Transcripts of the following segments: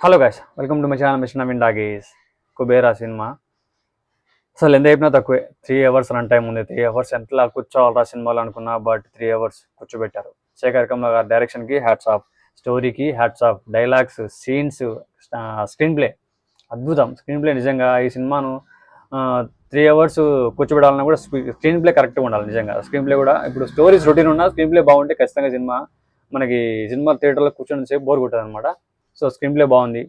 Hello guys, welcome to my channel machine Naveen doggies. Kubera cinema అసలు ఎంత అయిపోయినా తక్కువే. 3 hours రన్ టైం ఉంది. 3 hours ఎంతలా కూర్చోవాలరా సినిమాలు అనుకున్నా, బట్ 3 hours కూర్చోబెట్టారు. శేఖర్ కమ్ల గారి డైరెక్షన్కి హ్యాట్స్ ఆఫ్, స్టోరీకి hats off, dialogues, scenes, screen play అద్భుతం. స్క్రీన్ ప్లే నిజంగా ఈ సినిమాను 3 hours కూర్చోబెట్టాలన్నా కూడా స్క్రీన్ ప్లే కరెక్ట్గా ఉండాలి. నిజంగా స్క్రీన్ ప్లే కూడా ఇప్పుడు స్టోరీస్ రొటీన్ ఉన్నా స్క్రీన్ ప్లే బాగుంటే ఖచ్చితంగా మనకి సినిమా థియేటర్లో కూర్చొని సేపు బోర్ కొట్టదు అనమాట. సో స్క్రీన్ ప్లే బాగుంది.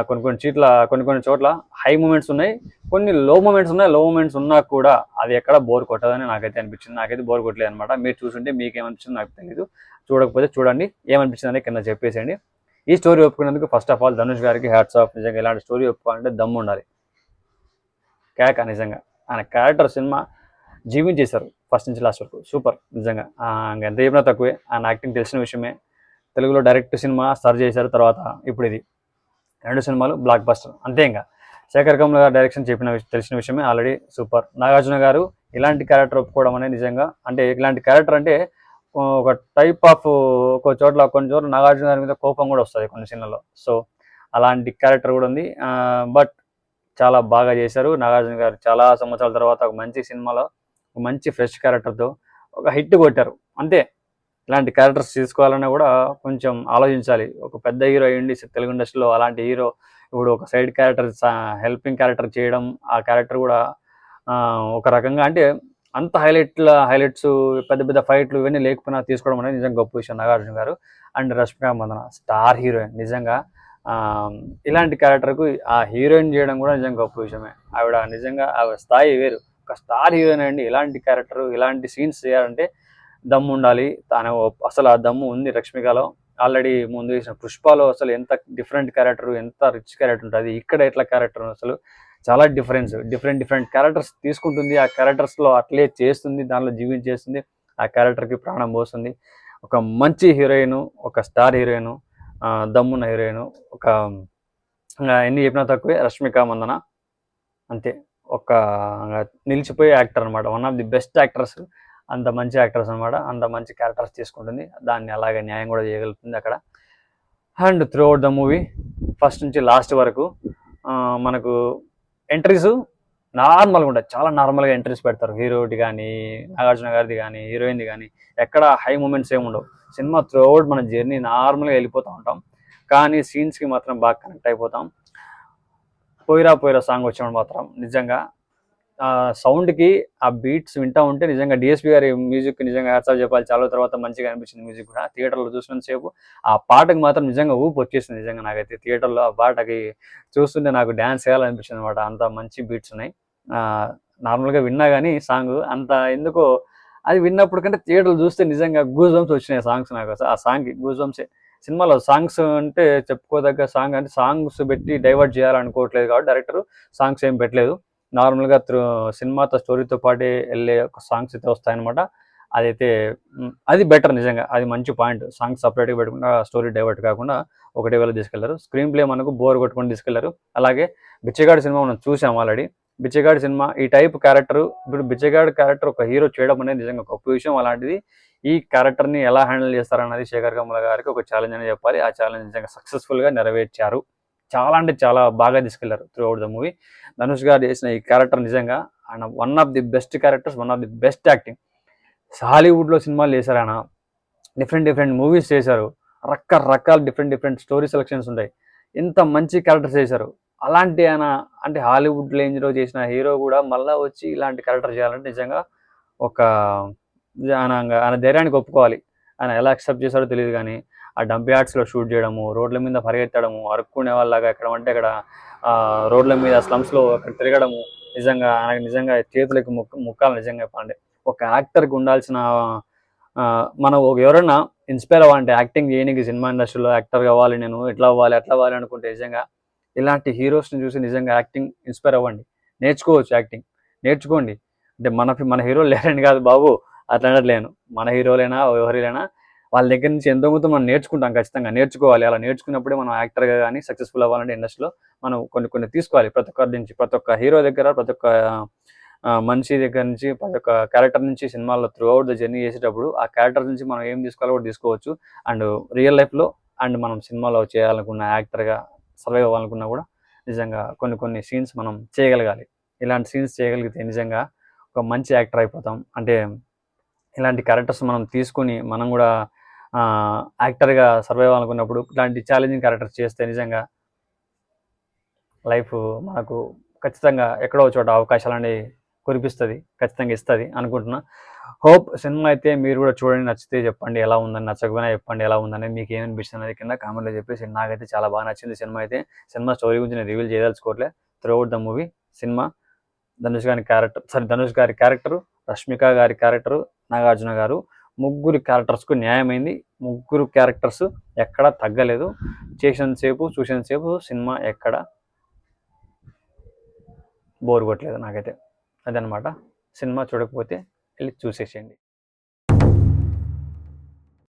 కొన్ని చోట్ల హై మూమెంట్స్ ఉన్నాయి, కొన్ని లో మూమెంట్స్ ఉన్నాయి. లో మూమెంట్స్ ఉన్నా కూడా అది ఎక్కడ బోర్ కొట్టదని నాకైతే అనిపించింది. నాకైతే బోర్ కొట్టలేదు అనమాట. మీరు చూసుంటే మీకు ఏమనిపించింది నాకు తెలియదు. చూడకపోతే చూడండి, ఏమనిపించింది అనేది కింద చెప్పేసేయండి. ఈ స్టోరీ ఒప్పుకున్నందుకు ఫస్ట్ ఆఫ్ ఆల్ ధనుష్ గారికి హ్యాట్స్ ఆఫ్. నిజంగా ఇలాంటి స్టోరీ ఒప్పుకోవాలంటే దమ్ము ఉండాలి. కేక నిజంగా ఆయన క్యారెక్టర్ సినిమా జీవించేశారు ఫస్ట్ నుంచి లాస్ట్ వరకు. సూపర్ నిజంగా. ఎంత చెప్పినా తక్కువే. ఆయన యాక్టింగ్ తెలిసిన విషయమే. తెలుగులో డైరెక్ట్ సినిమా స్టార్ట్ చేశారు, తర్వాత ఇప్పుడు ఇది 2 సినిమాలు బ్లాక్ బస్టర్ అంతే. ఇంకా శేఖర్ కమ్ల గారు డైరెక్షన్ తెలిసిన విషయమే. Already super. నాగార్జున గారు ఇలాంటి క్యారెక్టర్ ఒప్పుకోవడం అనేది నిజంగా, అంటే ఇలాంటి క్యారెక్టర్ అంటే ఒక టైప్ ఆఫ్ కొన్ని చోట్ల నాగార్జున గారి మీద కోపం కూడా వస్తుంది కొన్ని సీన్లలో. సో అలాంటి క్యారెక్టర్ కూడా ఉంది. బట్ చాలా బాగా చేశారు నాగార్జున గారు. చాలా సంవత్సరాల తర్వాత ఒక మంచి సినిమాలో ఒక మంచి ఫ్రెష్ క్యారెక్టర్తో ఒక హిట్ కొట్టారు అంతే. ఇలాంటి క్యారెక్టర్స్ తీసుకోవాలన్నా కూడా కొంచెం ఆలోచించాలి. ఒక పెద్ద హీరో అయ్యిండి తెలుగు ఇండస్ట్రీలో, అలాంటి హీరో ఇప్పుడు ఒక సైడ్ క్యారెక్టర్, హెల్పింగ్ క్యారెక్టర్ చేయడం, ఆ క్యారెక్టర్ కూడా ఒక రకంగా అంటే అంత హైలైట్స్ పెద్ద పెద్ద ఫైట్లు ఇవన్నీ లేకపోయినా తీసుకోవడం అనేది నిజంగా గొప్ప విషయం. నాగార్జున గారు and Rashmika Mandanna star heroine. నిజంగా ఇలాంటి క్యారెక్టర్కు ఆ హీరోయిన్ చేయడం కూడా నిజంగా గొప్ప విషయమే. నిజంగా ఆవిడ స్థాయి వేరు. ఒక స్టార్ హీరోయిన్ అండి. ఇలాంటి క్యారెక్టర్, ఇలాంటి సీన్స్ చేయాలంటే దమ్ము ఉండాలి. తాను అసలు ఆ దమ్ము ఉంది రష్మికలో. ఆల్రెడీ ముందు చేసిన పుష్పలో అసలు ఎంత డిఫరెంట్ క్యారెక్టర్, ఎంత రిచ్ క్యారెక్టర్ ఉంటుంది. ఇక్కడ ఎట్లా క్యారెక్టర్ అసలు చాలా డిఫరెంట్ క్యారెక్టర్స్ తీసుకుంటుంది. ఆ క్యారెక్టర్స్లో అట్లే చేస్తుంది, దానిలో జీవించేస్తుంది, ఆ క్యారెక్టర్కి ప్రాణం పోస్తుంది. ఒక మంచి హీరోయిన్, ఒక స్టార్ హీరోయిన్, దమ్మున్న హీరోయిన్. ఒక ఎన్ని చెప్పినా తక్కువే. రష్మిక మందన అంతే, ఒక నిలిచిపోయే యాక్టర్ అనమాట. One of the best actors. అంత మంచి యాక్టర్స్ అనమాట. అంత మంచి క్యారెక్టర్స్ తీసుకుంటుంది, దాన్ని అలాగే న్యాయం కూడా చేయగలుగుతుంది అక్కడ. And through out the movie first నుంచి లాస్ట్ వరకు మనకు ఎంట్రీస్ నార్మల్గా ఉంటాయి. చాలా నార్మల్గా ఎంట్రీస్ పెడతారు. హీరోది కానీ, నాగార్జున గారిది కానీ, హీరోయిన్ది కానీ ఎక్కడ హై మూమెంట్స్ ఏమి ఉండవు. సినిమా త్రూ అవుట్ మన జర్నీ నార్మల్గా వెళ్ళిపోతూ ఉంటాం, కానీ సీన్స్కి మాత్రం బాగా కనెక్ట్ అయిపోతాం. పోయిరా సాంగ్ వచ్చినప్పుడు మాత్రం నిజంగా సౌండ్కి ఆ బీట్స్ వింటూ ఉంటే నిజంగా డిఎస్పి గారి మ్యూజిక్ నిజంగా హ్యాట్స్ ఆఫ్ చెప్పాలి. చాలా తర్వాత మంచిగా అనిపించింది మ్యూజిక్ కూడా. థియేటర్లో చూసినంతసేపు ఆ పాటకి మాత్రం నిజంగా ఊపు వచ్చేసింది. నిజంగా నాకైతే థియేటర్లో ఆ పాటకి చూస్తుంటే నాకు డ్యాన్స్ చేయాలనిపించింది అనమాట. అంత మంచి బీట్స్ ఉన్నాయి. నార్మల్గా విన్నా కానీ సాంగ్ అంత ఎందుకో, అది విన్నప్పుడు కంటే థియేటర్లు చూస్తే నిజంగా గూజ్ బంప్స్ వచ్చినాయి సాంగ్స్ నాకు. ఆ సాంగ్కి గూజ్ బంప్సే. సినిమాలో సాంగ్స్ అంటే చెప్పుకోదగ్గ సాంగ్ అంటే సాంగ్స్ పెట్టి డైవర్ట్ చేయాలనుకోవట్లేదు కాబట్టి డైరెక్టర్ సాంగ్స్ ఏం పెట్టలేదు. నార్మల్గా సినిమాతో స్టోరీతో పాటే వెళ్ళే ఒక సాంగ్స్ అయితే వస్తాయన్నమాట. అదైతే అది బెటర్ నిజంగా. అది మంచి పాయింట్. సాంగ్స్ సపరేట్గా పెట్టకుండా స్టోరీ డైవర్ట్ కాకుండా ఒకటే వేళ తీసుకెళ్లారు. స్క్రీన్ ప్లే మనకు బోర్ కొట్టుకొని తీసుకెళ్లారు. అలాగే బిచ్చగాడి సినిమా మనం చూసాం ఆల్రెడీ. బిచ్చగాడి సినిమా ఈ టైప్ క్యారెక్టర్, ఇప్పుడు బిచ్చగాడి క్యారెక్టర్ ఒక హీరో చేయడం అనేది నిజంగా గొప్ప విషయం. అలాంటిది ఈ క్యారెక్టర్ని ఎలా హ్యాండిల్ చేస్తారన్నది శేఖర్ కమ్ముల గారికి ఒక ఛాలెంజ్ అని చెప్పాలి. ఆ ఛాలెంజ్ నిజంగా సక్సెస్ఫుల్గా నెరవేర్చారు. చాలా అంటే చాలా బాగా తీసుకెళ్లారు throughout the movie. Dhanush గారు చేసిన ఈ క్యారెక్టర్ నిజంగా ఆయన one of the best characters, one of the best acting. హాలీవుడ్లో సినిమాలు చేశారు ఆయన. డిఫరెంట్ మూవీస్ చేశారు. రకరకాల డిఫరెంట్ స్టోరీ సెలక్షన్స్ ఉంటాయి. ఇంత మంచి క్యారెక్టర్స్ చేశారు. అలాంటి ఆయన అంటే హాలీవుడ్ రేంజ్లో చేసిన హీరో కూడా మళ్ళీ వచ్చి ఇలాంటి క్యారెక్టర్ చేయాలంటే నిజంగా ఒక ఆయన ధైర్యానికి ఒప్పుకోవాలి. ఆయన ఎలా యాక్సెప్ట్ చేశాడో తెలియదు కానీ ఆ డంప్ యార్డ్స్లో షూట్ చేయడము, రోడ్ల మీద పరిగెత్తడము, అరుక్కునే వాళ్ళగా ఎక్కడం అంటే అక్కడ రోడ్ల మీద స్లమ్స్లో అక్కడ తిరగడము, ఆయనకు నిజంగా చేతులకి ముక్కాలు నిజంగా చెప్పాలంటే. ఒక యాక్టర్కి ఉండాల్సిన మనం ఎవరైనా ఇన్స్పైర్ అవ్వాలంటే యాక్టింగ్ చేయడానికి, సినిమా ఇండస్ట్రీలో యాక్టర్ కావాలి, నేను ఎట్లా అవ్వాలి అట్లా అవ్వాలి అనుకుంటే నిజంగా ఇలాంటి హీరోస్ని చూసి నిజంగా యాక్టింగ్ ఇన్స్పైర్ అవ్వండి. నేర్చుకోవచ్చు యాక్టింగ్. నేర్చుకోండి. అంటే మన హీరోలు లేరని కాదు బాబు, అట్లా అనట్లేను. మన హీరోలైనా ఎవరైనా వాళ్ళ దగ్గర నుంచి ఎంతో కొంత మనం నేర్చుకుంటాం. ఖచ్చితంగా నేర్చుకోవాలి. అలా నేర్చుకున్నప్పుడే మనం యాక్టర్గా కానీ సక్సెస్ఫుల్ అవ్వాలంటే ఇండస్ట్రీలో మనం కొన్ని తీసుకోవాలి. ప్రతి ఒక్కరి నుంచి, ప్రతి ఒక్క హీరో దగ్గర, ప్రతి ఒక్క మనిషి దగ్గర నుంచి, ప్రతి ఒక్క క్యారెక్టర్ నుంచి సినిమాల్లో త్రూ అవుట్ ద జర్నీ చేసేటప్పుడు ఆ క్యారెక్టర్ నుంచి మనం ఏం తీసుకోవాలో కూడా తీసుకోవచ్చు. అండ్ రియల్ లైఫ్లో అండ్ మనం సినిమాలో చేయాలనుకున్న యాక్టర్గా సర్వైవ్ అవ్వాలనుకున్నా కూడా నిజంగా కొన్ని కొన్ని సీన్స్ మనం చేయగలగాలి. ఇలాంటి సీన్స్ చేయగలిగితే నిజంగా ఒక మంచి యాక్టర్ అయిపోతాం. అంటే ఇలాంటి క్యారెక్టర్స్ మనం తీసుకొని మనం కూడా యాక్టర్గా సర్వైవ్ అవ్వాలనుకున్నప్పుడు ఇలాంటి ఛాలెంజింగ్ క్యారెక్టర్స్ చేస్తే నిజంగా లైఫ్ మనకు ఖచ్చితంగా ఎక్కడో చోట అవకాశాలని కురిపిస్తుంది, ఖచ్చితంగా ఇస్తుంది అనుకుంటున్నా. హోప్ సినిమా అయితే మీరు కూడా చూడండి, నచ్చితే చెప్పండి ఎలా ఉందని, నచ్చకపోయినా చెప్పండి ఎలా ఉందని, మీకు ఏమనిపిస్తుంది అనేది కింద కామెంట్లో చెప్పేసి. నాకైతే చాలా బాగా నచ్చింది సినిమా అయితే. సినిమా స్టోరీ గురించి నేను రివీల్ చేయదలుచుకోవట్లే. త్రూఅవుట్ ద మూవీ సినిమా ధనుష్ గారి క్యారెక్టరు, రష్మిక గారి క్యారెక్టరు, నాగార్జున గారు ముగ్గురు క్యారెక్టర్స్కు న్యాయమైంది. ముగ్గురు క్యారెక్టర్స్ ఎక్కడా తగ్గలేదు. చూసినంతసేపు సినిమా ఎక్కడ బోర్ కొట్టలేదు నాకైతే. అదనమాట. సినిమా చూడకపోతే వెళ్ళి చూసేసేయండి.